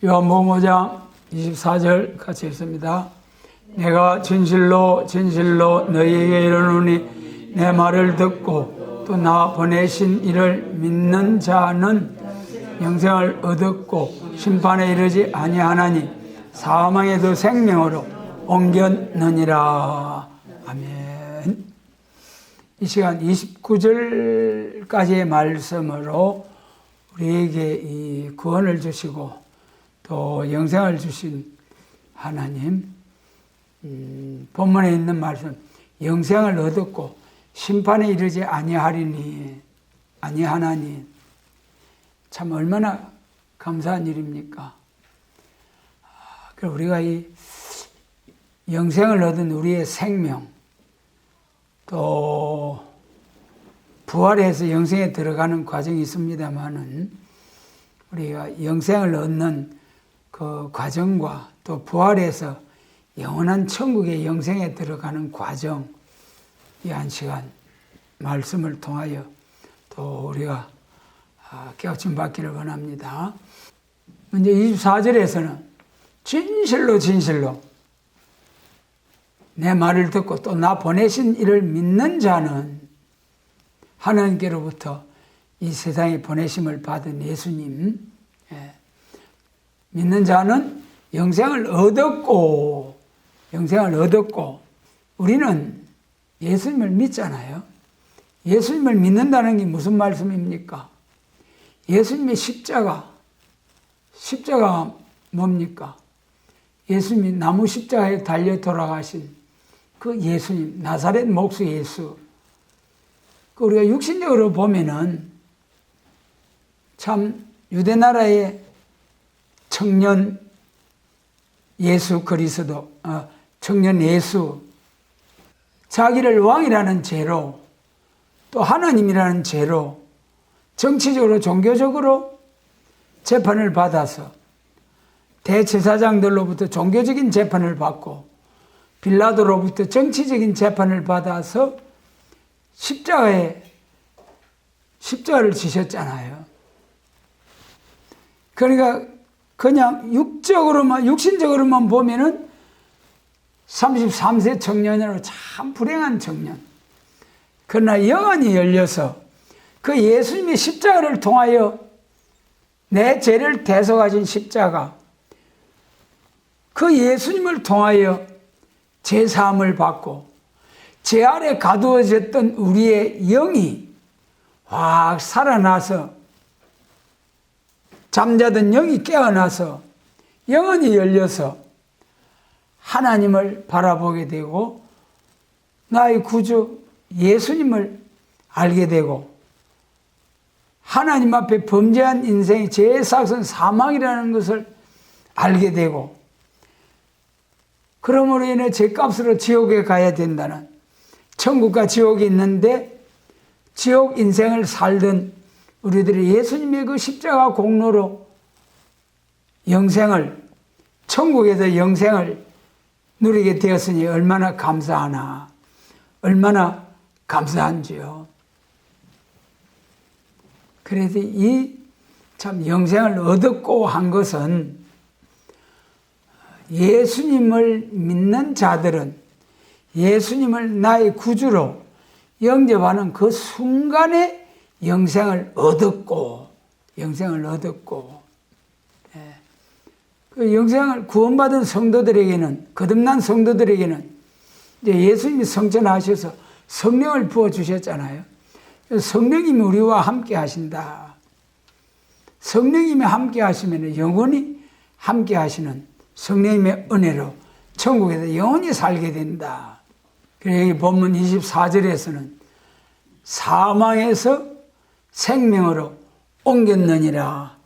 요한복음 5장 24절 같이 읽습니다. 내가 진실로 진실로 너희에게 이르노니 내 말을 듣고 또 나 보내신 이를 믿는 자는 영생을 얻었고 심판에 이르지 아니하나니 사망에도 생명으로 옮겼느니라. 아멘. 이 시간 29절까지의 말씀으로 우리에게 이 구원을 주시고 또 영생을 주신 하나님, 본문에 있는 말씀, 영생을 얻었고 심판에 이르지 아니하리니 아니하나니, 참 얼마나 감사한 일입니까? 우리가 이 영생을 얻은 우리의 생명, 또 부활해서 영생에 들어가는 과정이 있습니다만은 우리가 영생을 얻는 그 과정과 또 부활해서 영원한 천국의 영생에 들어가는 과정, 이 한 시간 말씀을 통하여 또 우리가 깨우침 받기를 원합니다. 먼저 24절에서는 진실로 진실로 내 말을 듣고 또 나 보내신 이를 믿는 자는, 하나님께로부터 이 세상에 보내심을 받은 예수님, 믿는 자는 영생을 얻었고, 우리는 예수님을 믿잖아요. 예수님을 믿는다는 게 무슨 말씀입니까? 예수님의 십자가 뭡니까? 예수님이 나무 십자가에 달려 돌아가신 그 예수님, 나사렛 목수 예수. 우리가 육신적으로 보면은 참 유대나라의 청년 예수 그리스도, 청년 예수, 자기를 왕이라는 죄로 또 하나님이라는 죄로 정치적으로 종교적으로 재판을 받아서 대제사장들로부터 종교적인 재판을 받고 빌라도로부터 정치적인 재판을 받아서 십자가를 지셨잖아요. 그러니까 그냥 육신적으로만 보면은 33세 청년으로 참 불행한 청년. 그러나 영안이 열려서 그 예수님의 십자가를 통하여 내 죄를 대속하신 십자가, 그 예수님을 통하여 죄사함을 받고 죄 아래 가두어졌던 우리의 영이 확 살아나서, 잠자던 영이 깨어나서 영혼이 열려서 하나님을 바라보게 되고 나의 구주 예수님을 알게 되고 하나님 앞에 범죄한 인생의 죄의 삭은 사망이라는 것을 알게 되고, 그러므로 인해 죄값으로 지옥에 가야 된다는, 천국과 지옥이 있는데 지옥 인생을 살던 우리들이 예수님의 그 십자가 공로로 영생을, 천국에서 영생을 누리게 되었으니 얼마나 감사하나, 얼마나 감사한지요. 그래서 이 참 영생을 얻었고 한 것은 예수님을 믿는 자들은 예수님을 나의 구주로 영접하는 그 순간에 영생을 얻었고, 그 영생을 구원받은 성도들에게는, 거듭난 성도들에게는 이제 예수님이 성천하셔서 성령을 부어주셨잖아요. 성령님이 우리와 함께 하신다. 성령님이 함께 하시면 영원히 함께 하시는 성령님의 은혜로 천국에서 영원히 살게 된다. 그래서 여기 본문 24절에서는 사망에서 생명으로 옮겼느니라.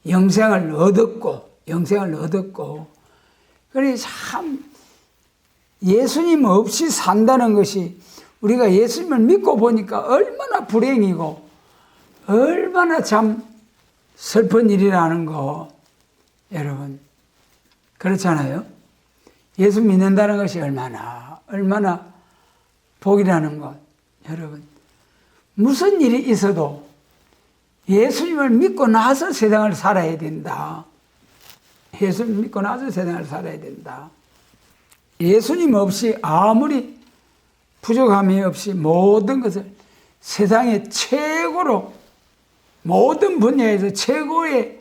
영생을 얻었고. 그래서 참 예수님 없이 산다는 것이, 우리가 예수님을 믿고 보니까 얼마나 불행이고 얼마나 참 슬픈 일이라는 거, 여러분 그렇잖아요. 예수 믿는다는 것이 얼마나 복이라는 것. 여러분, 무슨 일이 있어도 예수님을 믿고 나서 세상을 살아야 된다. 예수님 믿고 나서 세상을 살아야 된다. 예수님 없이 아무리 부족함이 없이 모든 것을 세상의 최고로 모든 분야에서 최고의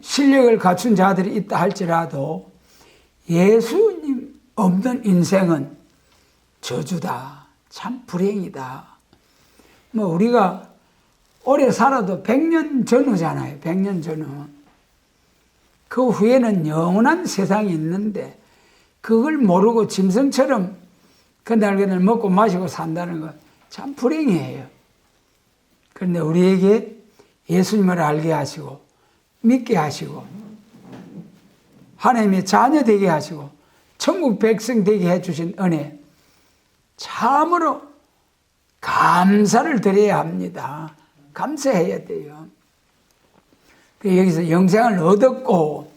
실력을 갖춘 자들이 있다 할지라도 예수님 없는 인생은 저주다. 참 불행이다. 뭐 우리가 오래 살아도 100년 전후잖아요. 100년 전후. 그 후에는 영원한 세상이 있는데 그걸 모르고 짐승처럼 그날 먹고 마시고 산다는 건 참 불행해요. 그런데 우리에게 예수님을 알게 하시고 믿게 하시고 하나님의 자녀 되게 하시고 천국 백성 되게 해주신 은혜 참으로 감사를 드려야 합니다. 감사해야 돼요. 여기서 영생을 얻었고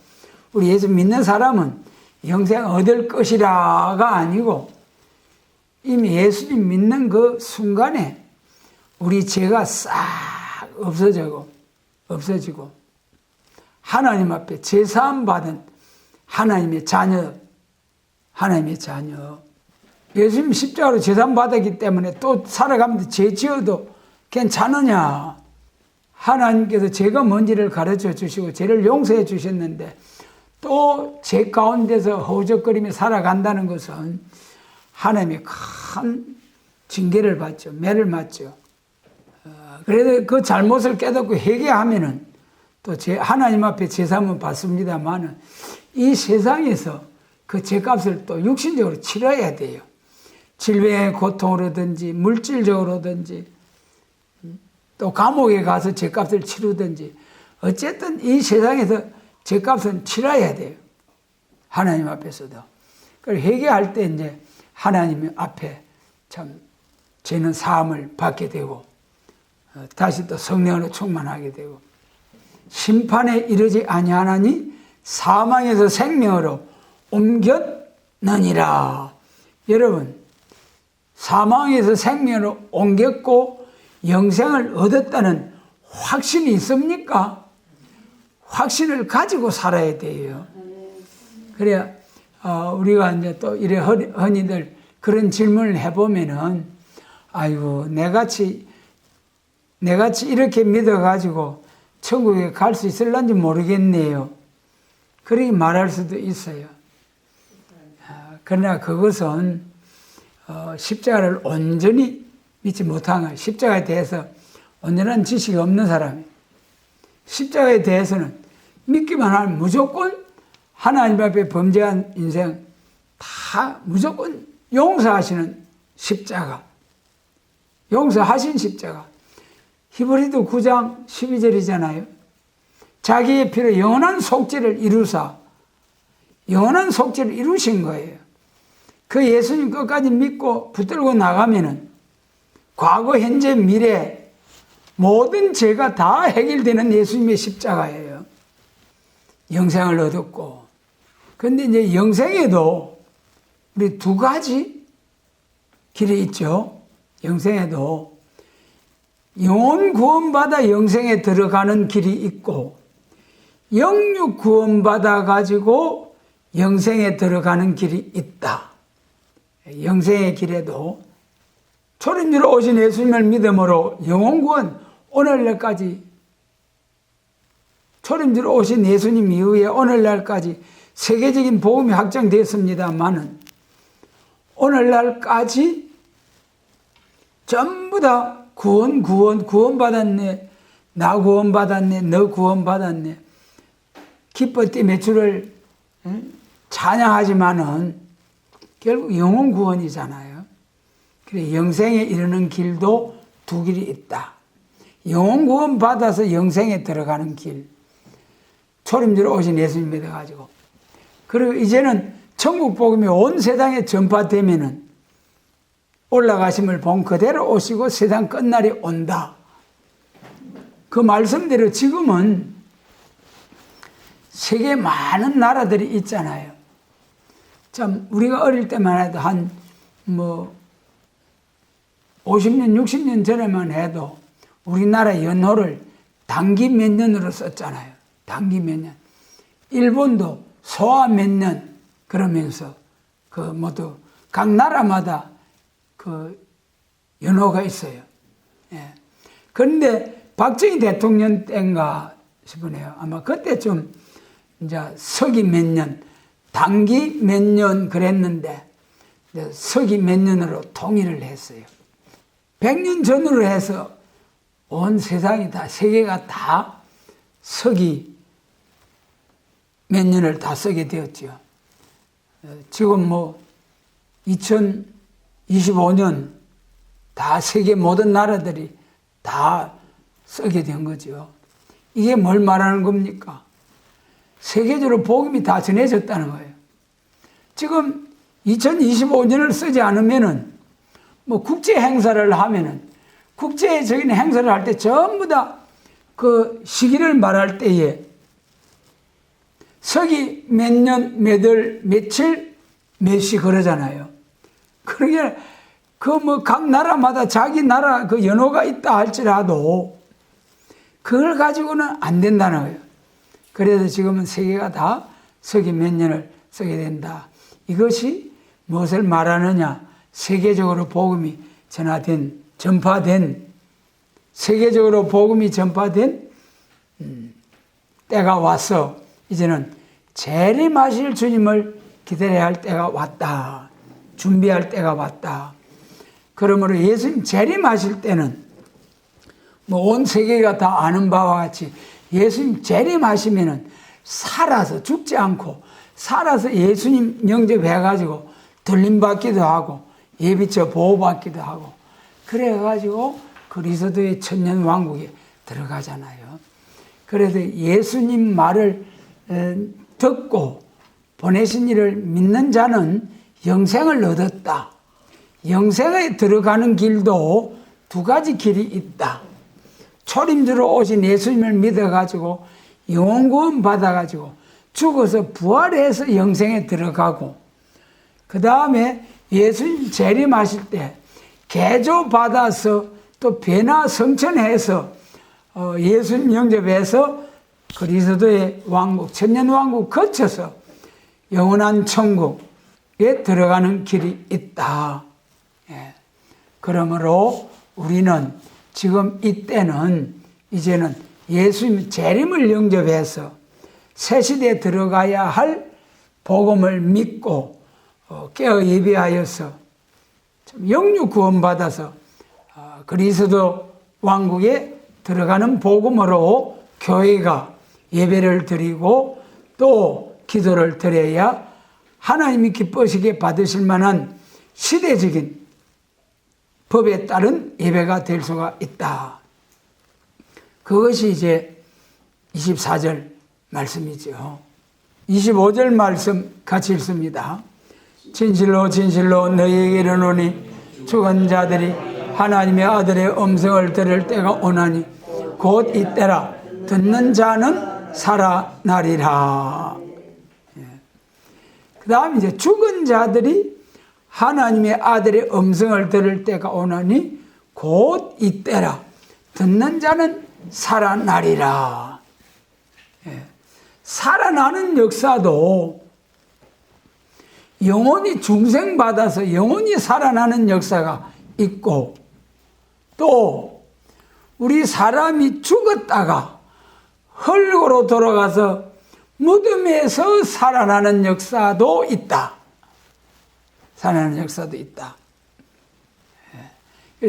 우리 예수 믿는 사람은 영생 얻을 것이라가 아니고 이미 예수님 믿는 그 순간에 우리 죄가 싹 없어지고 하나님 앞에 제사함 받은 하나님의 자녀 예수님 십자가로 제사함 받았기 때문에 또 살아가면서 죄 지어도 괜찮으냐. 하나님께서 죄가 뭔지를 가르쳐 주시고 죄를 용서해 주셨는데 또 죄 가운데서 허우적거리며 살아간다는 것은 하나님의 큰 징계를 받죠. 매를 맞죠. 그래서 그 잘못을 깨닫고 회개하면은 또 하나님 앞에 제사함은 받습니다만은 이 세상에서 그 죄값을 또 육신적으로 치러야 돼요. 질병의 고통으로든지 물질적으로든지 또 감옥에 가서 죄값을 치르든지 어쨌든 이 세상에서 죄값은 치러야 돼요. 하나님 앞에서도. 그걸 회개할 때 이제 하나님 앞에 참 죄는 사함을 받게 되고 다시 또 성령으로 충만하게 되고 심판에 이르지 아니하나니 사망에서 생명으로 옮겼느니라. 여러분 사망에서 생명으로 옮겼고 영생을 얻었다는 확신이 있습니까? 확신을 가지고 살아야 돼요. 그래야 우리가 이제 또 이래 흔히들 그런 질문을 해보면은 아이고 내같이 이렇게 믿어가지고 천국에 갈 수 있을런지 모르겠네요. 그렇게 말할 수도 있어요. 그러나 그것은 십자가를 온전히 믿지 못한 거예요. 십자가에 대해서 온전한 지식이 없는 사람이에요. 십자가에 대해서는 믿기만 하면 무조건 하나님 앞에 범죄한 인생 다 무조건 용서하시는 십자가. 용서하신 십자가. 히브리서 9장 12절이잖아요. 자기의 피로 영원한 속죄를 이루사 영원한 속죄를 이루신 거예요. 그 예수님 끝까지 믿고 붙들고 나가면은 과거, 현재, 미래 모든 죄가 다 해결되는 예수님의 십자가예요. 영생을 얻었고. 그런데 이제 영생에도 우리 두 가지 길이 있죠. 영생에도 영혼 구원받아 영생에 들어가는 길이 있고 영육 구원받아 가지고 영생에 들어가는 길이 있다. 영생의 길에도 초림주로 오신 예수님을 믿음으로 영혼 구원 오늘날까지 초림주로 오신 예수님 이후에 오늘날까지 세계적인 복음이 확정되었습니다만은 오늘날까지 전부 다 구원받았네, 나 구원받았네, 너 구원받았네, 기뻐 뛰며 주를 찬양하지만은 결국 영혼 구원이잖아요. 그래 영생에 이르는 길도 두 길이 있다. 영혼 구원 받아서 영생에 들어가는 길. 초림주로 오신 예수님 믿어가지고. 그리고 이제는 천국 복음이 온 세상에 전파되면은 올라가심을 본 그대로 오시고 세상 끝날이 온다. 그 말씀대로 지금은 세계 많은 나라들이 있잖아요. 참 우리가 어릴 때만 해도 한 50년, 60년 전에만 해도 우리나라 연호를 단기 몇 년으로 썼잖아요. 단기 몇 년. 일본도 소화 몇 년 그러면서 그 모두 각 나라마다 그 연호가 있어요. 예. 그런데 박정희 대통령 때인가 싶으네요. 아마 그때쯤 이제 서기 몇 년, 단기 몇 년 그랬는데 서기 몇 년으로 통일을 했어요. 100년 전으로 해서 온 세상이 다, 세계가 다 서기 몇 년을 다 쓰게 되었죠. 지금 뭐 2025년 다 세계 모든 나라들이 다 쓰게 된 거죠. 이게 뭘 말하는 겁니까? 세계적으로 복음이 다 전해졌다는 거예요. 지금 2025년을 쓰지 않으면은 뭐 국제 행사를 하면은 국제적인 행사를 할 때 전부 다 그 시기를 말할 때에 서기 몇 년, 몇 월, 며칠, 몇 시 그러잖아요. 그러게 그 뭐 각 나라마다 자기 나라 그 연호가 있다 할지라도 그걸 가지고는 안 된다는 거예요. 그래서 지금은 세계가 다 서기 몇 년을 쓰게 된다. 이것이 무엇을 말하느냐? 세계적으로 복음이 전파된 세계적으로 복음이 전파된 때가 와서 이제는 재림하실 주님을 기다려야 할 때가 왔다. 준비할 때가 왔다. 그러므로 예수님 재림하실 때는 뭐 온 세계가 다 아는 바와 같이 예수님 재림하시면은 살아서 죽지 않고 살아서 예수님 영접해가지고 들림받기도 하고 예비처 보호받기도 하고 그래가지고 그리스도의 천년왕국에 들어가잖아요. 그래서 예수님 말을 듣고 보내신 이를 믿는 자는 영생을 얻었다. 영생에 들어가는 길도 두 가지 길이 있다. 초림주로 오신 예수님을 믿어가지고 영혼구원 받아가지고 죽어서 부활해서 영생에 들어가고 그 다음에 예수님 재림하실 때 개조받아서 또 배나 성천해서 예수님 영접해서 그리스도의 왕국, 천년왕국 거쳐서 영원한 천국에 들어가는 길이 있다. 예. 그러므로 우리는 지금 이때는 이제는 예수님 재림을 영접해서 새 시대에 들어가야 할 복음을 믿고 깨어 예비하여서 영육 구원받아서 그리스도 왕국에 들어가는 복음으로 교회가 예배를 드리고 또 기도를 드려야 하나님이 기뻐하시게 받으실 만한 시대적인 법에 따른 예배가 될 수가 있다. 그것이 이제 24절 말씀이죠. 25절 말씀 같이 읽습니다. 진실로 진실로 너희에게 이르노니 죽은 자들이 하나님의 아들의 음성을 들을 때가 오나니 곧 이때라. 듣는 자는 살아나리라. 그 다음 이제 죽은 자들이 하나님의 아들의 음성을 들을 때가 오나니 곧 이때라. 듣는 자는 살아나리라. 살아나는 역사도 영혼이 중생받아서 영혼이 살아나는 역사가 있고 또 우리 사람이 죽었다가 흙으로 돌아가서 무덤에서 살아나는 역사도 있다. 살아나는 역사도 있다.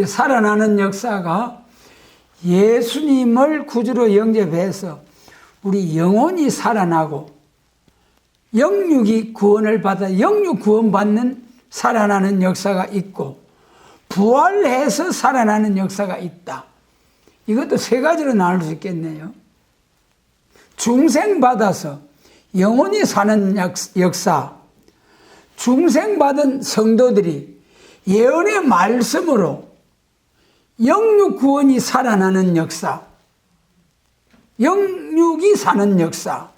살아나는 역사가 예수님을 구주로 영접해서 우리 영혼이 살아나고 영육이 구원을 받아 영육 구원받는 살아나는 역사가 있고 부활해서 살아나는 역사가 있다. 이것도 세 가지로 나눌 수 있겠네요. 중생받아서 영혼이 사는 역사, 중생받은 성도들이 예언의 말씀으로 영육 구원이 살아나는 역사, 영육이 사는 역사,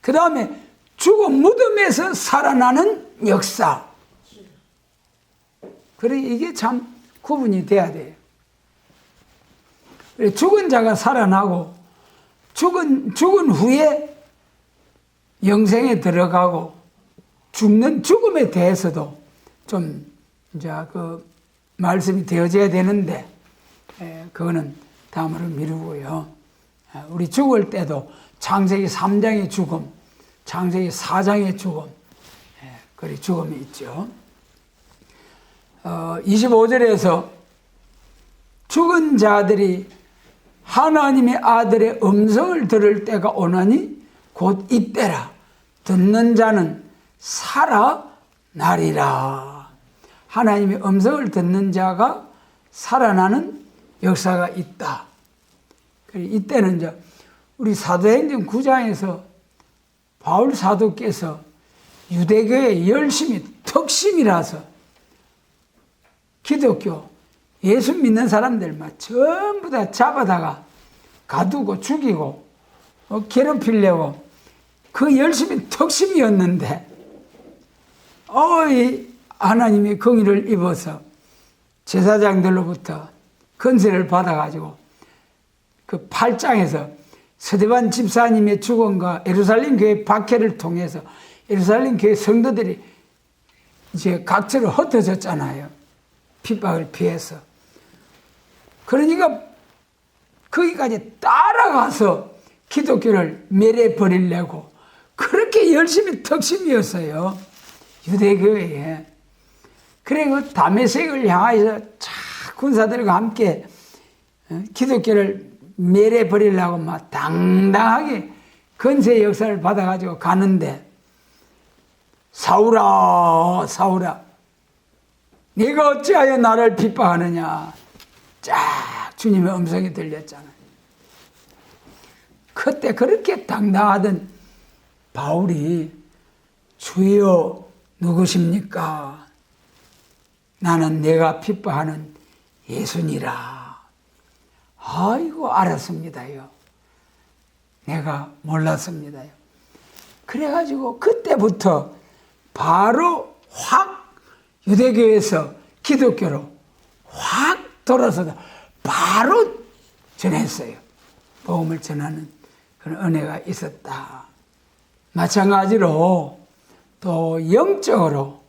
그 다음에 죽은 무덤에서 살아나는 역사. 그래 이게 참 구분이 돼야 돼요. 죽은 자가 살아나고 죽은 후에 영생에 들어가고 죽음에 대해서도 좀 이제 그 말씀이 되어져야 되는데 그거는 다음으로 미루고요. 우리 죽을 때도 창세기 3장의 죽음, 창세기 4장의 죽음, 그리 죽음이 있죠. 25절에서 죽은 자들이 하나님의 아들의 음성을 들을 때가 오나니 곧 이때라. 듣는 자는 살아나리라. 하나님의 음성을 듣는 자가 살아나는 역사가 있다. 이때는 이제 우리 사도행전 9장에서 바울 사도께서 유대교의 열심히 특심이라서 기독교 예수 믿는 사람들만 전부 다 잡아다가 가두고 죽이고 괴롭히려고 그 열심히 특심이었는데 하나님이 긍휼을 입어서 제사장들로부터 건세를 받아가지고 그 8장에서 스데반 집사님의 죽음과 예루살렘 교회 박해를 통해서 예루살렘 교회 성도들이 이제 각처로 흩어졌잖아요. 핍박을 피해서. 그러니까 거기까지 따라가서 기독교를 멸해버리려고 그렇게 열심히 특심이었어요. 유대교회에. 그래 그 다메섹을 향하여서 군사들과 함께 기독교를 멸해버리려고 막 당당하게 건세 역사를 받아가지고 가는데 사울아 사울아 네가 어찌하여 나를 핍박하느냐 쫙 주님의 음성이 들렸잖아요. 그때 그렇게 당당하던 바울이 주여 누구십니까? 나는 내가 핍박하는 예수니라. 아이고 알았습니다요. 내가 몰랐습니다요. 그래가지고 그때부터 바로 확 유대교에서 기독교로 확 돌아서서 바로 전했어요. 복음을 전하는 그런 은혜가 있었다. 마찬가지로 또 영적으로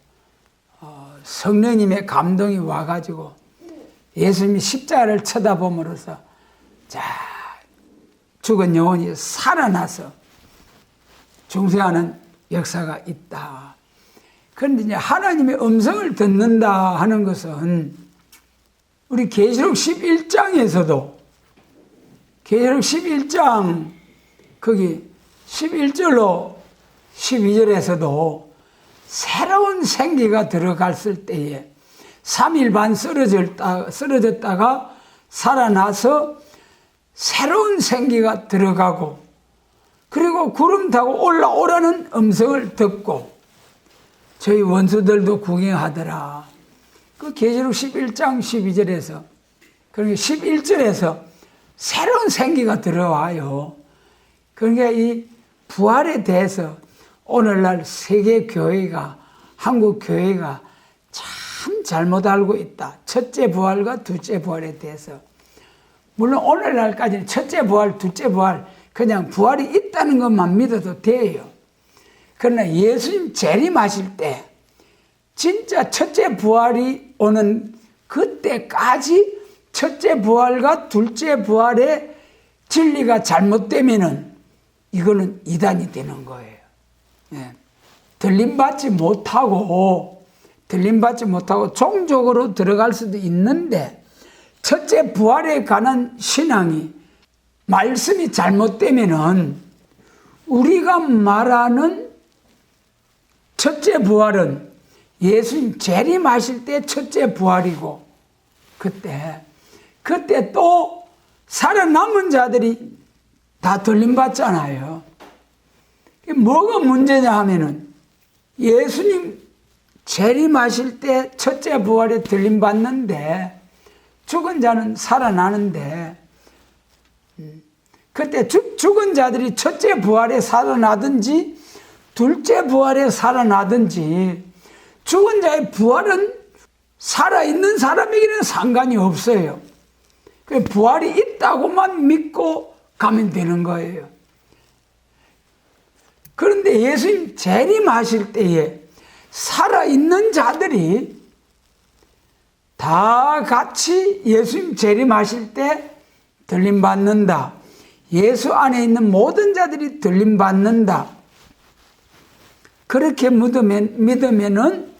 성령님의 감동이 와가지고 예수님이 십자가를 쳐다봄으로써 죽은 영혼이 살아나서 중생하는 역사가 있다. 그런데 이제 하나님의 음성을 듣는다 하는 것은 우리 계시록 11장에서도 계시록 11장 거기 11절로 12절에서도 새로운 생기가 들어갔을 때에 3일 반 쓰러졌다가 살아나서 새로운 생기가 들어가고 그리고 구름 타고 올라오라는 음성을 듣고 저희 원수들도 구경하더라. 그 계시록 11장 12절에서 그러니까 11절에서 새로운 생기가 들어와요. 그러니까 이 부활에 대해서 오늘날 세계 교회가 한국 교회가 참 잘못 알고 있다. 첫째 부활과 둘째 부활에 대해서. 물론 오늘날까지는 첫째 부활, 둘째 부활 그냥 부활이 있다는 것만 믿어도 돼요. 그러나 예수님 재림하실 때 진짜 첫째 부활이 오는 그때까지 첫째 부활과 둘째 부활의 진리가 잘못되면은 이거는 이단이 되는 거예요. 예. 들림받지 못하고 종족으로 들어갈 수도 있는데 첫째 부활에 관한 신앙이 말씀이 잘못되면은 우리가 말하는 첫째 부활은 예수님 재림하실 때 첫째 부활이고 그때 또 살아남은 자들이 다 들림받잖아요. 뭐가 문제냐 하면은 예수님 재림하실 때 첫째 부활에 들림받는데 죽은 자는 살아나는데 그때 죽은 자들이 첫째 부활에 살아나든지 둘째 부활에 살아나든지 죽은 자의 부활은 살아있는 사람에게는 상관이 없어요. 부활이 있다고만 믿고 가면 되는 거예요. 그런데 예수님 재림하실 때에 살아있는 자들이 다 같이 예수님 재림하실 때 들림받는다. 예수 안에 있는 모든 자들이 들림받는다. 그렇게 믿으면은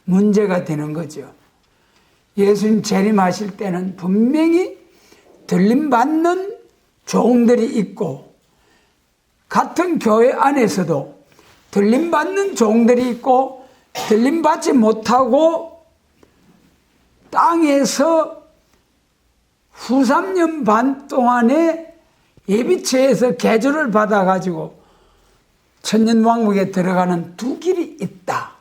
문제가 되는 거죠. 예수님 재림하실 때는 분명히 들림받는 종들이 있고, 같은 교회 안에서도 들림받는 종들이 있고, 들림받지 못하고 땅에서 후 3년 반 동안에 예비체에서 계조를 받아가지고 천년왕국에 들어가는 두 길이 있다.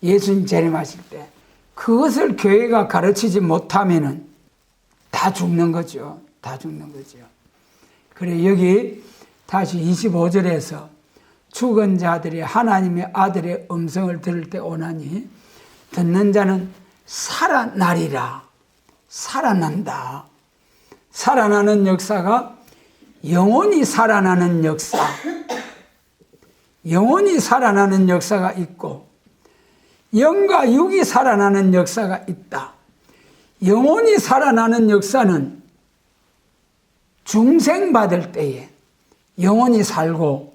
예수님 재림하실 때 그것을 교회가 가르치지 못하면은 다 죽는 거죠. 다 죽는 거죠. 그래, 여기 다시 25절에서 죽은 자들이 하나님의 아들의 음성을 들을 때 오나니 듣는 자는 살아나리라. 살아난다. 살아나는 역사가 영원히 살아나는 역사, 영원히 살아나는 역사가 있고, 영과 육이 살아나는 역사가 있다. 영원히 살아나는 역사는 중생받을 때에 영원히 살고,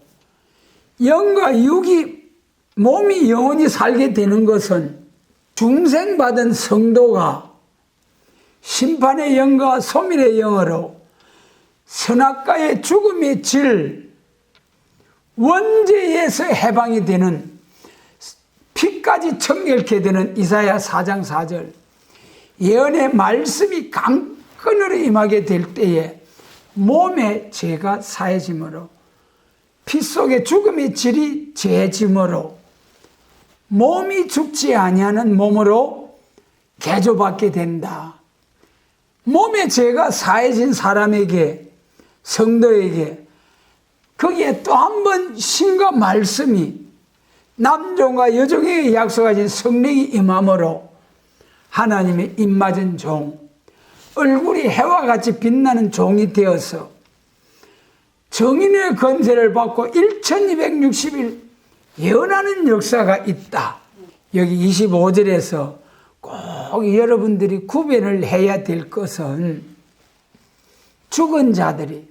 영과 육이 몸이 영원히 살게 되는 것은 중생받은 성도가 심판의 영과 소멸의 영으로 선악과의 죽음의 질, 원죄에서 해방이 되는, 피까지 청결케 되는 이사야 4장 4절 예언의 말씀이 강건으로 임하게 될 때에 몸에 죄가 사해짐으로, 피 속에 죽음의 질이 죄짐으로 몸이 죽지 아니하는 몸으로 개조받게 된다. 몸의 죄가 사해진 사람에게, 성도에게 거기에 또 한 번 신과 말씀이, 남종과 여종에게 약속하신 성령이 임함으로 하나님의 입맞은 종, 얼굴이 해와 같이 빛나는 종이 되어서 정인의 건세를 받고 1260일 예언하는 역사가 있다. 여기 25절에서 꼭 여러분들이 구별을 해야 될 것은, 죽은 자들이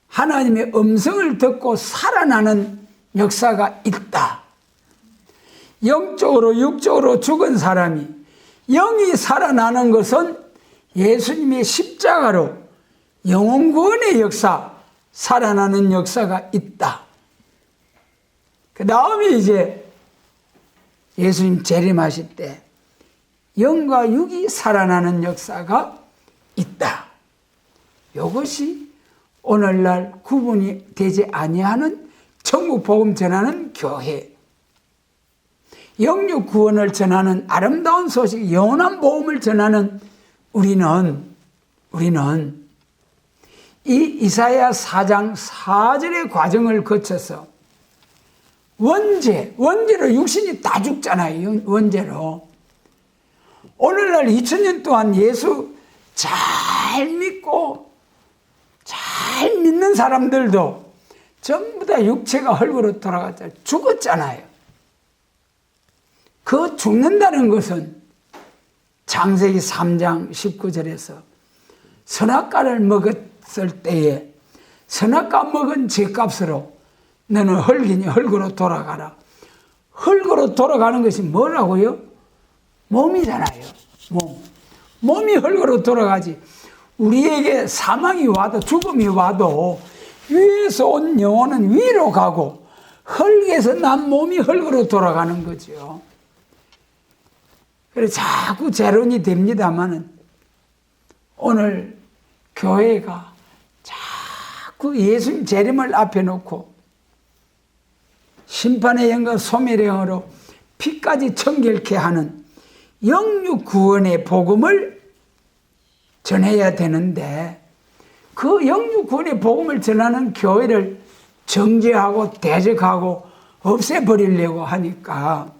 하나님의 음성을 듣고 살아나는 역사가 있다. 영적으로 육적으로 죽은 사람이 영이 살아나는 것은 예수님의 십자가로 영혼구원의 역사, 살아나는 역사가 있다. 그 다음에 이제 예수님 재림하실 때 영과 육이 살아나는 역사가 있다. 이것이 오늘날 구분이 되지 아니하는 천국 복음 전하는 교회, 영육 구원을 전하는 아름다운 소식, 영원한 복음을 전하는 우리는 이 이사야 4장 4절의 과정을 거쳐서 원죄로 육신이 다 죽잖아요. 원죄로. 오늘날 2000년 동안 예수 잘 믿고 잘 믿는 사람들도 전부 다 육체가 흙으로 돌아갔잖아요. 죽었잖아요. 그 죽는다는 것은 창세기 3장 19절에서 선악과를 먹었을 때에 선악과 먹은 죄값으로 너는 흙이니 흙으로 돌아가라. 흙으로 돌아가는 것이 뭐라고요? 몸이잖아요. 몸이 흙으로 돌아가지. 우리에게 사망이 와도 죽음이 와도 위에서 온 영혼은 위로 가고 흙에서 난 몸이 흙으로 돌아가는 거죠. 그래서 자꾸 재론이 됩니다만은 오늘 교회가 자꾸 예수님 재림을 앞에 놓고 심판의 영과 소멸의 영으로 피까지 청결케 하는 영육 구원의 복음을 전해야 되는데, 그 영육 구원의 복음을 전하는 교회를 정죄하고 대적하고 없애버리려고 하니까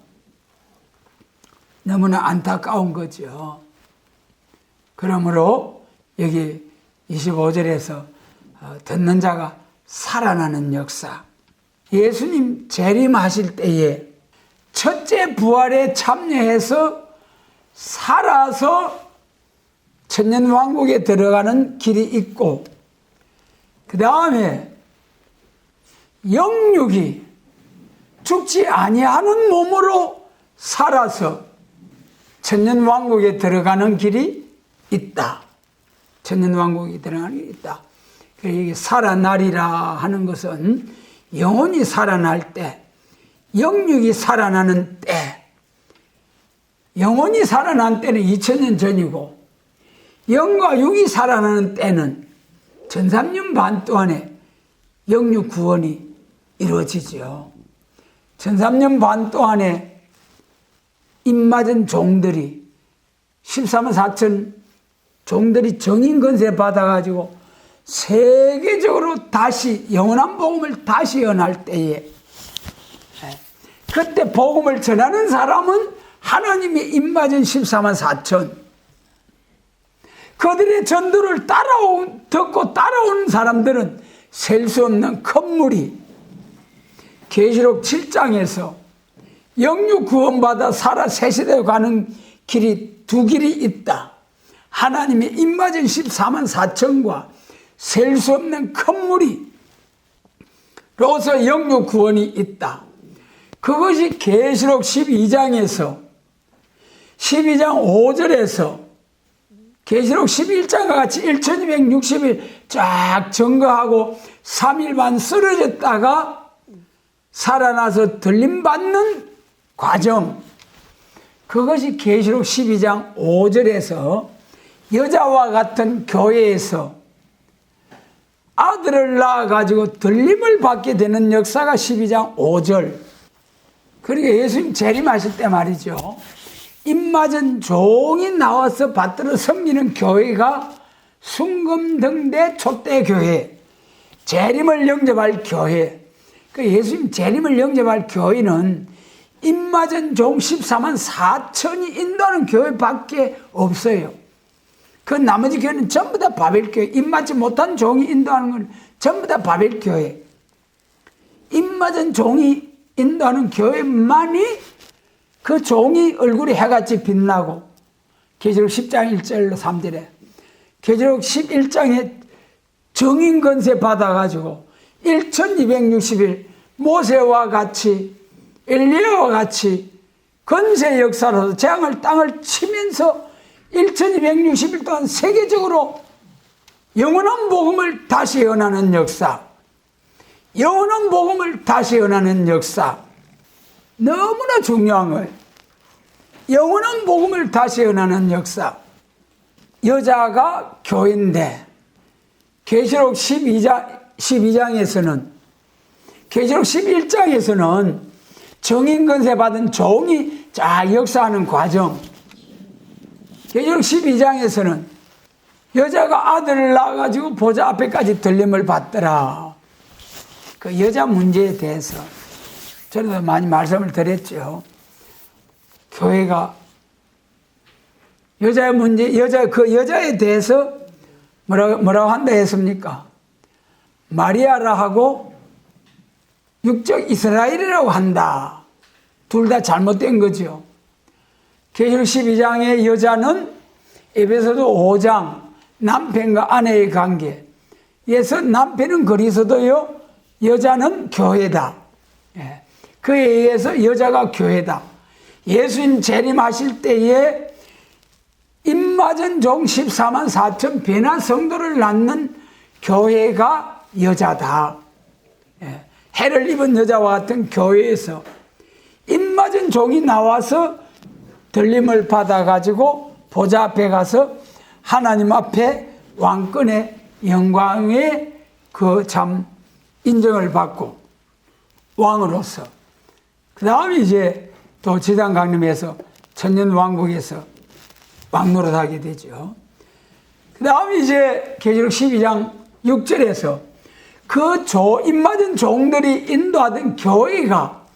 너무나 안타까운 거죠. 그러므로 여기 25절에서 듣는 자가 살아나는 역사. 예수님 재림하실 때에 첫째 부활에 참여해서 살아서 천년왕국에 들어가는 길이 있고, 그 다음에 영육이 죽지 아니하는 몸으로 살아서 천년왕국에 들어가는 길이 있다. 천년왕국에 들어가는 길이 있다. 이게 살아나리라 하는 것은 영혼이 살아날 때, 영육이 살아나는 때, 영혼이 살아난 때는 2000년 전이고 영과 육이 살아나는 때는 1300년 반 동안에 영육 구원이 이루어지죠. 1300년 반 동안에 입맞은 종들이 14만 4천 종들이 정인 건세 받아가지고 세계적으로 다시 영원한 복음을 다시 전할 때에, 그때 복음을 전하는 사람은 하나님의 입맞은 14만 4천, 그들의 전도를 듣고 따라오는 사람들은 셀 수 없는 큰 물이 계시록 7장에서 영육 구원받아 살아 새시대로 가는 길이 두 길이 있다. 하나님의 입맞은 14만 4천과 셀 수 없는 큰 물이 로서 영육 구원이 있다. 그것이 계시록 12장에서 12장 5절에서 계시록 11장과 같이 1260일 쫙 증거하고 3일 반 쓰러졌다가 살아나서 들림받는 과정, 그것이 계시록 12장 5절에서 여자와 같은 교회에서 아들을 낳아가지고 들림을 받게 되는 역사가 12장 5절. 그러니까 예수님 재림하실 때 말이죠, 입맞은 종이 나와서 받들어 섬기는 교회가 순금등대 촛대 교회, 재림을 영접할 교회. 그 예수님 재림을 영접할 교회는 입맞은 종 14만 4천이 인도하는 교회밖에 없어요. 그 나머지 교회는 전부 다 바벨교회. 입맞지 못한 종이 인도하는 건 전부 다 바벨교회. 입맞은 종이 인도하는 교회만이 그 종이 얼굴이 해같이 빛나고, 계시록 10장 1절로 3절에 계시록 11장에 정인 건세 받아가지고 1260일 모세와 같이 엘리야와 같이 건세 역사로서 재앙을 땅을 치면서 1260일 동안 세계적으로 영원한 복음을 다시 전하는 역사, 영원한 복음을 다시 전하는 역사, 너무나 중요한 거예요. 영원한 복음을 다시 전하는 역사. 여자가 교회인데 계시록 12장에서는, 계시록 11장에서는 정인 건세 받은 종이 쫙 역사하는 과정, 계시록 12장에서는 여자가 아들을 낳아가지고 보좌 앞에까지 들림을 받더라. 그 여자 문제에 대해서 저도 많이 말씀을 드렸죠. 교회가 여자의 문제, 그 여자에 대해서 뭐라고 한다 했습니까? 마리아라 하고 육적 이스라엘이라고 한다. 둘 다 잘못된 거죠. 계시록 12장의 여자는 에베소서 5장 남편과 아내의 관계에서 남편은 그리스도요, 여자는 교회다. 그에 의해서 여자가 교회다. 예수님 재림하실 때에 입맞은 종 14만 4천 배나 성도를 낳는 교회가 여자다. 해를 입은 여자와 같은 교회에서 입맞은 종이 나와서 들림을 받아가지고 보좌 앞에 가서 하나님 앞에 왕권의 영광의 그 참 인정을 받고 왕으로서, 그 다음에 이제 또 지상 강림에서 천년왕국에서 왕노릇하게 되죠. 그 다음에 이제 계시록 12장 6절에서 그 입맞은 종들이 인도하던 교회가,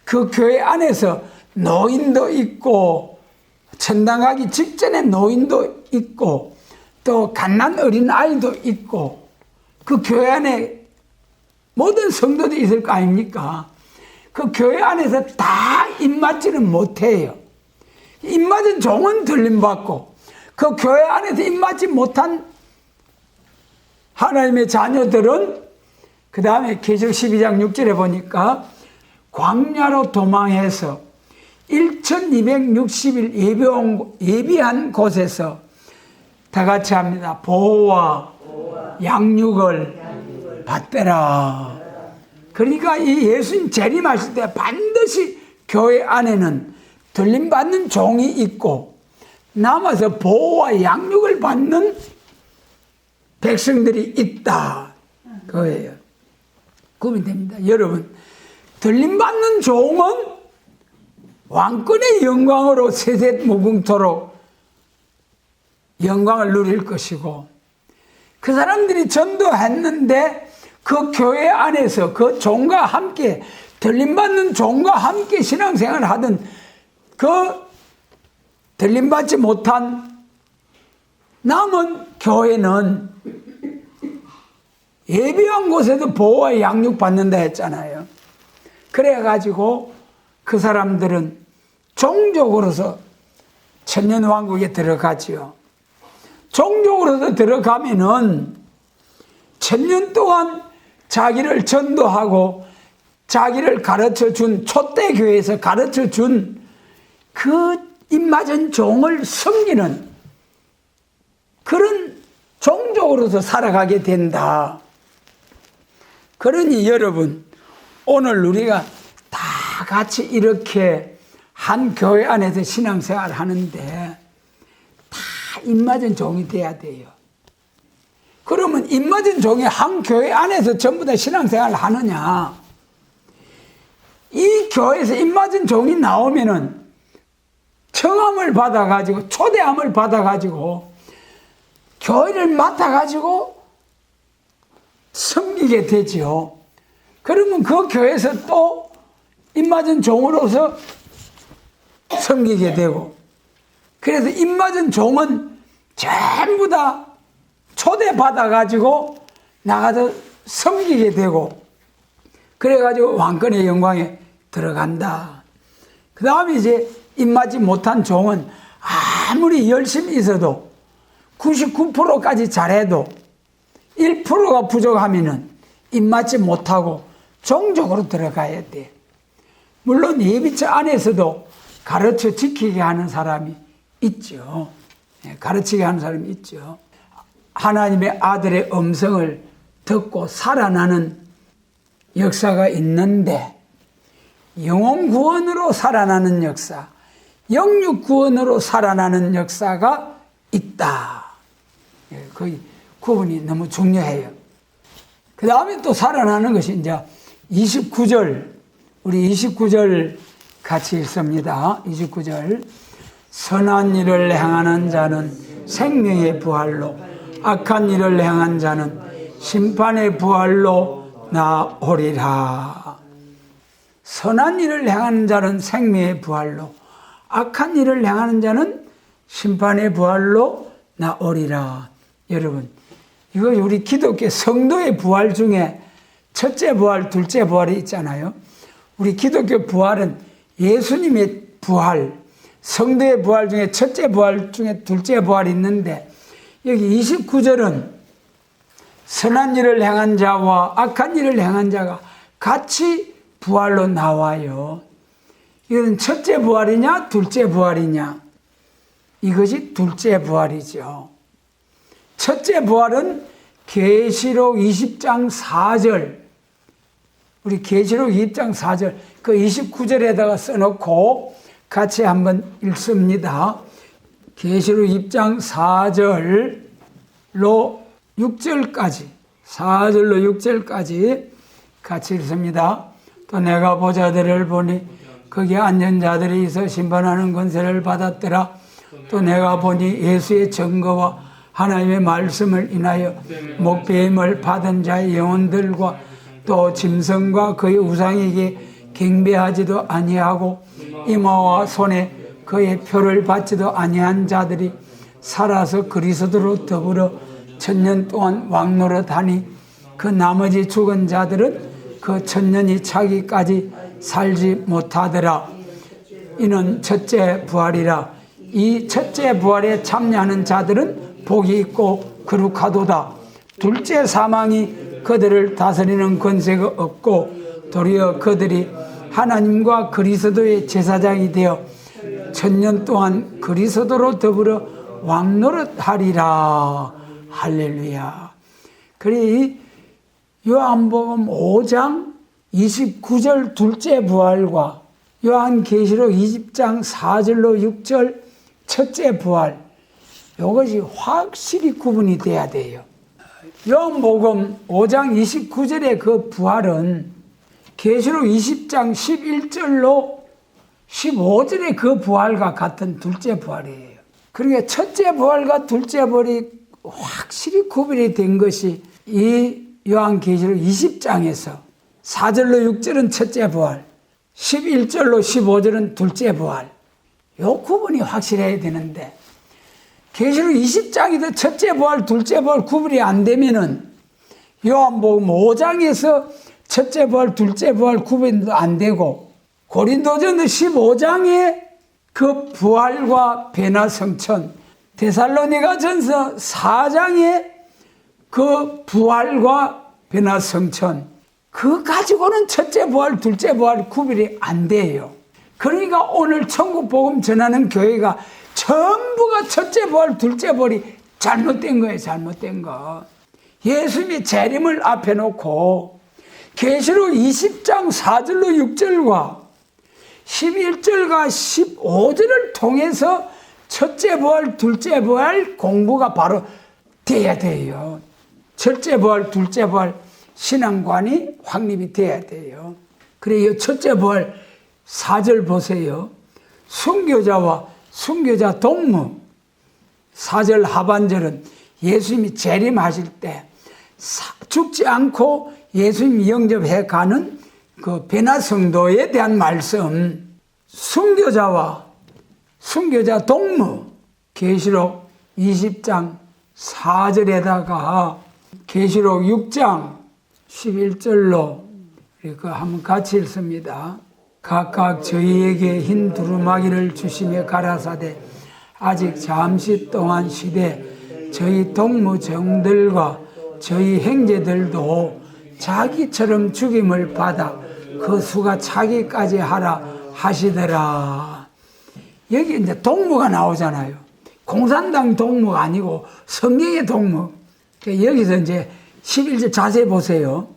그 교회 안에서 노인도 있고 천당하기 직전에 노인도 있고 또 갓난 어린 아이도 있고, 그 교회 안에 모든 성도들이 있을 거 아닙니까? 그 교회 안에서 다 입맞지는 못해요. 입맞은 종은 들림받고 그 교회 안에서 입맞지 못한 하나님의 자녀들은 그 다음에 계시록 12장 6절에 보니까 광야로 도망해서 1260일 예비한 곳에서 다 같이 합니다. 보호와 양육을 받더라. 그러니까 이 예수님 재림하실 때 반드시 교회 안에는 들림받는 종이 있고 남아서 보호와 양육을 받는 백성들이 있다. 그거예요. 고민됩니다. 여러분, 들림받는 종은 왕권의 영광으로 세세무궁토록 영광을 누릴 것이고, 그 사람들이 전도했는데 그 교회 안에서 그 종과 함께, 들림받는 종과 함께 신앙생활을 하던 그 들림받지 못한 남은 교회는 예비한 곳에도 보호와 양육 받는다 했잖아요. 그래가지고 그 사람들은 종족으로서 천년왕국에 들어가지요. 종족으로서 들어가면은 천년 동안 자기를 전도하고 자기를 가르쳐 준, 촛대교회에서 가르쳐 준 그 입맞은 종을 섬기는 그런 종족으로서 살아가게 된다. 그러니 여러분, 오늘 우리가 다 같이 이렇게 한 교회 안에서 신앙생활 하는데 다 입맞은 종이 돼야 돼요. 그러면 입맞은 종이 한 교회 안에서 전부 다 신앙생활을 하느냐? 이 교회에서 입맞은 종이 나오면은 청함을 받아가지고, 초대함을 받아가지고, 교회를 맡아가지고 섬기게 되지요. 그러면 그 교회에서 또 입맞은 종으로서 섬기게 되고, 그래서 입맞은 종은 전부 다 초대받아가지고 나가서 섬기게 되고, 그래가지고 왕권의 영광에 들어간다. 그 다음에 이제 입맞지 못한 종은 아무리 열심히 있어도 99%까지 잘해도 1%가 부족하면은 입맞지 못하고 종족으로 들어가야 돼. 물론 예비처 안에서도 가르쳐 지키게 하는 사람이 있죠. 가르치게 하는 사람이 있죠. 하나님의 아들의 음성을 듣고 살아나는 역사가 있는데, 영혼 구원으로 살아나는 역사, 영육 구원으로 살아나는 역사가 있다. 그 구분이 너무 중요해요. 그 다음에 또 살아나는 것이 이제 29절, 우리 29절 같이 읽습니다. 29절. 선한 일을 행하는 자는 생명의 부활로, 악한 일을 행한 자는 심판의 부활로 나오리라. 선한 일을 행하는 자는 생명의 부활로, 악한 일을 행하는 자는 심판의 부활로 나오리라. 여러분, 이거 우리 기독교 성도의 부활 중에 첫째 부활, 둘째 부활이 있잖아요. 우리 기독교 부활은 예수님의 부활, 성도의 부활 중에 첫째 부활 중에 둘째 부활이 있는데, 여기 29절은 선한 일을 행한 자와 악한 일을 행한 자가 같이 부활로 나와요. 이건 첫째 부활이냐 둘째 부활이냐? 이것이 둘째 부활이죠. 첫째 부활은 계시록 20장 4절, 우리 계시록 20장 4절 그 29절에다가 써놓고 같이 한번 읽습니다. 계시록 20장 4절로 6절까지, 4절로 6절까지 같이 읽습니다. 또 내가 보자들을 보니 거기에 앉은 자들이 있어 심판하는 권세를 받았더라. 또 내가 보니 예수의 증거와 하나님의 말씀을 인하여 목배임을 받은 자의 영혼들과 또 짐승과 그의 우상에게 경배하지도 아니하고 이마와 손에 그의 표를 받지도 아니한 자들이 살아서 그리스도로 더불어 천년 동안 왕노릇하니 그 나머지 죽은 자들은 그 천년이 차기까지 살지 못하더라. 이는 첫째 부활이라. 이 첫째 부활에 참여하는 자들은 복이 있고 거룩하도다. 둘째 사망이 그들을 다스리는 권세가 없고 도리어 그들이 하나님과 그리스도의 제사장이 되어 천년 동안 그리스도로 더불어 왕노릇하리라. 할렐루야. 그리 요한복음 5장 29절 둘째 부활과 요한계시록 20장 4절로 6절 첫째 부활, 이것이 확실히 구분이 돼야 돼요. 요한복음 5장 29절의 그 부활은 계시록 20장 11절로 15절의 그 부활과 같은 둘째 부활이에요. 그러니까 첫째 부활과 둘째 부활이 확실히 구분이 된 것이 이 요한계시록 20장에서 4절로 6절은 첫째 부활, 11절로 15절은 둘째 부활. 요 구분이 확실해야 되는데 계시록 20장에서 첫째 부활, 둘째 부활 구분이 안 되면은 요한복음 5장에서 첫째 부활, 둘째 부활 구분도 안 되고 고린도전서 15장에 그 부활과 변화 성천, 데살로니가전서 4장에 그 부활과 변화 성천, 그 가지고는 첫째 부활, 둘째 부활 구분이 안 돼요. 그러니까 오늘 천국 복음 전하는 교회가 전부가 첫째 부활, 둘째 부활이 잘못된 거예요. 잘못된 거. 예수님의 재림을 앞에 놓고 계시록 20장 4절로 6절과 11절과 15절을 통해서 첫째 부활, 둘째 부활 공부가 바로 돼야 돼요. 첫째 부활, 둘째 부활 신앙관이 확립이 돼야 돼요. 그래요. 첫째 부활 4절 보세요. 순교자와 순교자 동무. 4절 하반절은 예수님이 재림하실 때 죽지 않고 예수님 영접해 가는 그 변화 성도에 대한 말씀. 순교자와 순교자 동무. 계시록 20장 4절에다가 계시록 6장 11절로 그 한번 같이 읽습니다. 각각 저희에게 흰 두루마기를 주시며 가라사대 아직 잠시 동안 쉬되 저희 동무정들과 저희 형제들도 자기처럼 죽임을 받아 그 수가 차기까지 하라 하시더라. 여기 이제 동무가 나오잖아요. 공산당 동무가 아니고 성경의 동무. 여기서 이제 11절 자세히 보세요.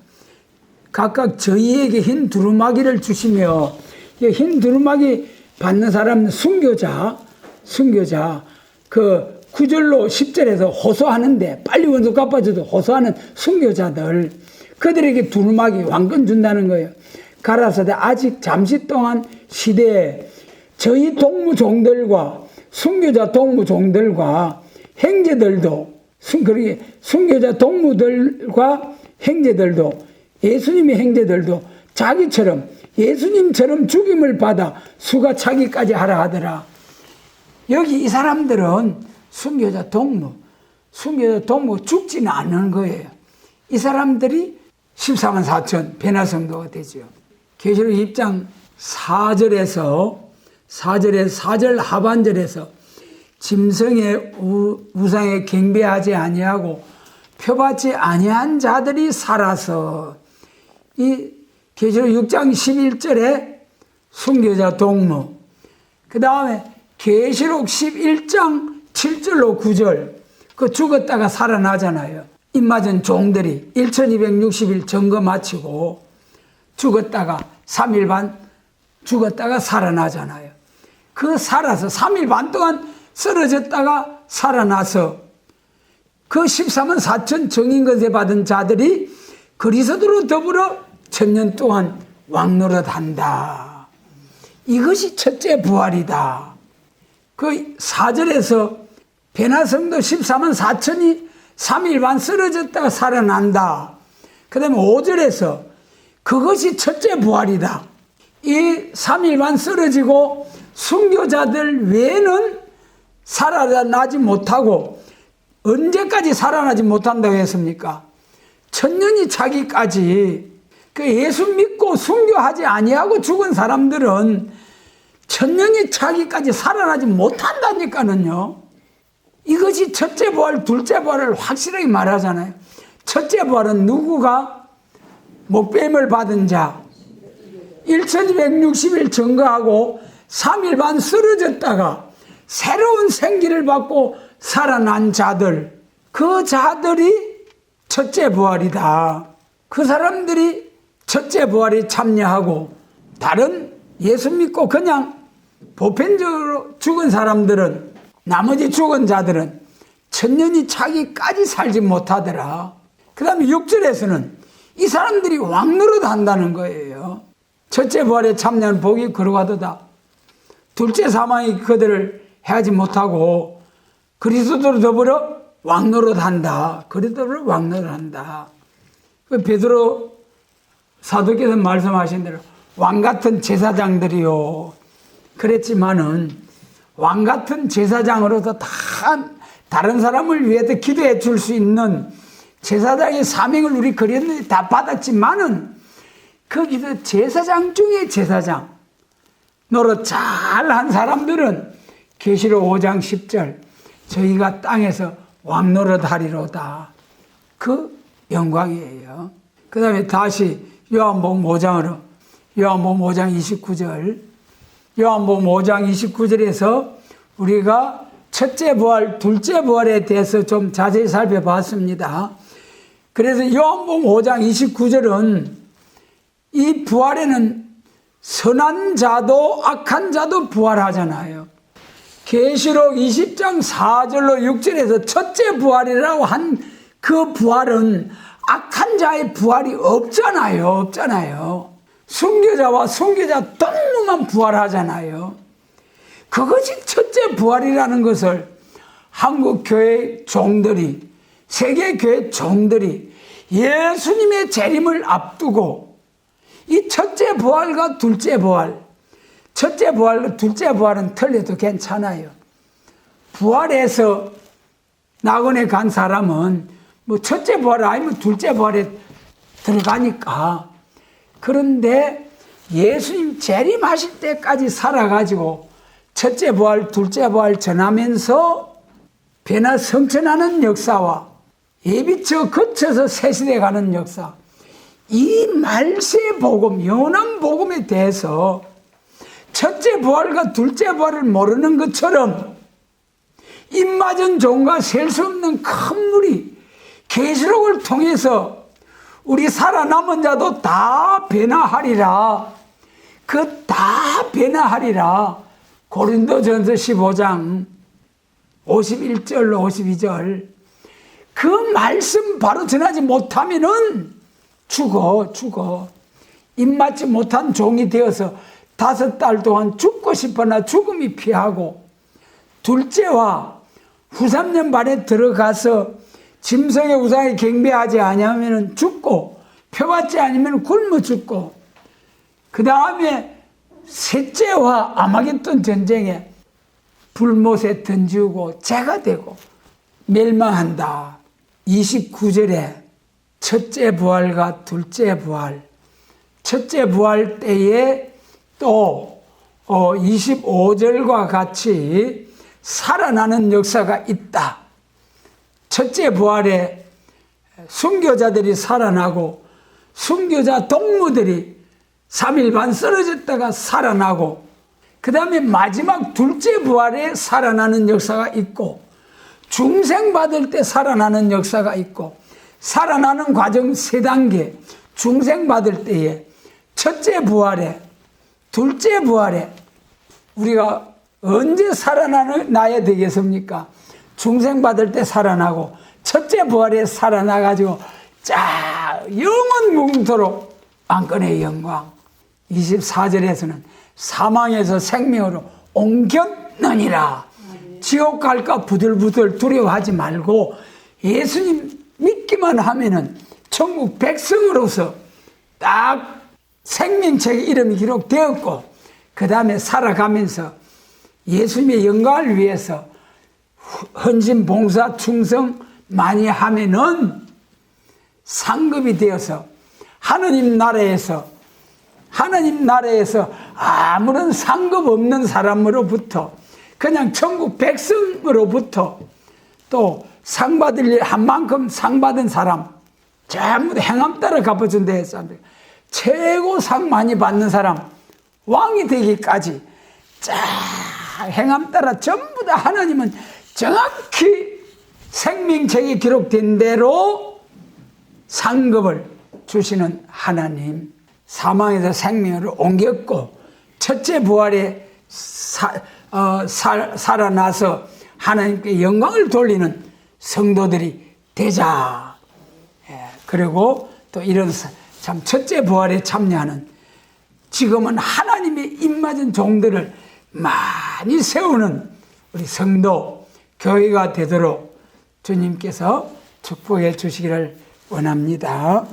각각 저희에게 흰 두루마기를 주시며, 흰 두루마기 받는 사람은 순교자, 그 9절로 10절에서 호소하는데, 빨리 원수 갚아줘도 호소하는 순교자들, 그들에게 두루마기 왕권 준다는 거예요. 가라사대 아직 잠시 동안 시대에 저희 동무종들과 순교자 동무종들과 형제들도, 순교자 동무들과 형제들도, 예수님의 형제들도 자기처럼 예수님처럼 죽임을 받아 수가 차기까지 하라 하더라. 여기 이 사람들은 순교자 동무 죽지는 않는 거예요. 이 사람들이 14만 4천 변화성도가 되죠. 계시록 20장 4절 하반절에서 짐승의 우상에 경배하지 아니하고 표받지 아니한 자들이 살아서, 이 계시록 6장 11절에 순교자 동무, 그 다음에 계시록 11장 7절로 9절, 그 죽었다가 살아나잖아요. 입맞은 종들이 1260일 점거 마치고 죽었다가 3일 반 죽었다가 살아나잖아요. 그 살아서 3일 반 동안 쓰러졌다가 살아나서 그 14만 4천 정인건세 받은 자들이 그리스도로 더불어 천년 동안 왕노릇한다. 이것이 첫째 부활이다. 그 4절에서 변화성도 14만 4천이 3일 반 쓰러졌다가 살아난다. 그 다음에 5절에서 그것이 첫째 부활이다. 이 3일 반 쓰러지고 순교자들 외에는 살아나지 못하고, 언제까지 살아나지 못한다고 했습니까? 천년이 차기까지 그 예수 믿고 순교하지 아니하고 죽은 사람들은 천년이 차기까지 살아나지 못한다니까는요. 이것이 첫째 부활, 둘째 부활을 확실하게 말하잖아요. 첫째 부활은 누구가 목배임을 받은 자, 1260일 증거하고 3일 반 쓰러졌다가 새로운 생기를 받고 살아난 자들, 그 자들이 첫째 부활이다. 그 사람들이 첫째 부활에 참여하고, 다른 예수 믿고 그냥 보편적으로 죽은 사람들은, 나머지 죽은 자들은 천년이 차기까지 살지 못하더라. 그 다음에 6절에서는 이 사람들이 왕노릇 한다는 거예요. 첫째 부활에 참여한 복이 그러하도다. 둘째 사망이 그들을 해하지 못하고 그리스도로 더불어 왕노릇 한다. 그리스도로 왕노릇 한다. 베드로 사도께서 말씀하신 대로 왕같은 제사장들이요. 그랬지만은 왕같은 제사장으로서 다른 사람을 위해서 기도해 줄 수 있는 제사장의 사명을 우리 그리스도인이 다 받았지만은 거기서 제사장 중에 제사장 노릇 잘한 사람들은 계시록 5장 10절 저희가 땅에서 왕노릇 하리로다. 그 영광이에요. 그 다음에 다시 요한복음 5장으로, 요한복음 5장 29절, 요한복음 5장 29절에서 우리가 첫째 부활, 둘째 부활에 대해서 좀 자세히 살펴봤습니다. 그래서 요한복음 5장 29절은 이 부활에는 선한 자도 악한 자도 부활하잖아요. 계시록 20장 4절로 6절에서 첫째 부활이라고 한 그 부활은 악한 자의 부활이 없잖아요. 순교자와 순교자 동무만 부활하잖아요. 그것이 첫째 부활이라는 것을 한국교회 종들이, 세계교회 종들이 예수님의 재림을 앞두고 이 첫째 부활과 둘째 부활, 첫째 부활과 둘째 부활은 틀려도 괜찮아요. 부활해서 낙원에 간 사람은 뭐 첫째 부활 아니면 둘째 부활에 들어가니까. 그런데 예수님 재림하실 때까지 살아가지고 첫째 부활, 둘째 부활 전하면서 변화 성천하는 역사와 예비처 거쳐서 새시대 가는 역사, 이 말세의 복음, 영원한 복음에 대해서 첫째 부활과 둘째 부활을 모르는 것처럼 입맞은 종과 셀 수 없는 큰 물이 계시록을 통해서 우리 살아남은 자도 다 변화하리라. 그 다 변화하리라. 고린도전서 15장 51절로 52절. 그 말씀 바로 전하지 못하면은 죽어. 입맞지 못한 종이 되어서 5달 동안 죽고 싶으나 죽음이 피하고, 둘째와 후 3년 반에 들어가서 짐승의 우상에 경배하지 아니하면 죽고, 표받지 않으면 굶어 죽고, 그 다음에 셋째와 아마겟돈 전쟁에 불못에 던지고 재가 되고 멸망한다. 29절에 첫째 부활과 둘째 부활, 첫째 부활 때에 또 25절과 같이 살아나는 역사가 있다. 첫째 부활에 순교자들이 살아나고 순교자 동무들이 3일 반 쓰러졌다가 살아나고, 그 다음에 마지막 둘째 부활에 살아나는 역사가 있고, 중생 받을 때 살아나는 역사가 있고, 살아나는 과정 3단계, 중생 받을 때에 첫째 부활에, 둘째 부활에 우리가 언제 살아나야 되겠습니까? 중생 받을 때 살아나고 첫째 부활에 살아나가지고 영원 무궁토록 왕권의 영광. 24절에서는 사망에서 생명으로 옮겼느니라. 지옥 갈까 부들부들 두려워하지 말고 예수님 믿기만 하면은 천국 백성으로서 딱 생명책에 이름이 기록되었고, 그 다음에 살아가면서 예수님의 영광을 위해서 헌신, 봉사, 충성 많이 하면은 상급이 되어서 하느님 나라에서 아무런 상급 없는 사람으로부터 그냥 천국 백성으로부터 또 상 받을 일 한 만큼 상 받은 사람 전부 다 행함 따라 갚아준다 했었는데 최고 상 많이 받는 사람 왕이 되기까지 쫙 행함 따라 전부 다 하나님은 정확히 생명책에 기록된 대로 상급을 주시는 하나님. 사망에서 생명으로 옮겼고 첫째 부활에 살아나서 하나님께 영광을 돌리는 성도들이 되자. 그리고 또 이런 참 첫째 부활에 참여하는 지금은 하나님의 입맞은 종들을 많이 세우는 우리 성도 교회가 되도록 주님께서 축복해 주시기를 원합니다.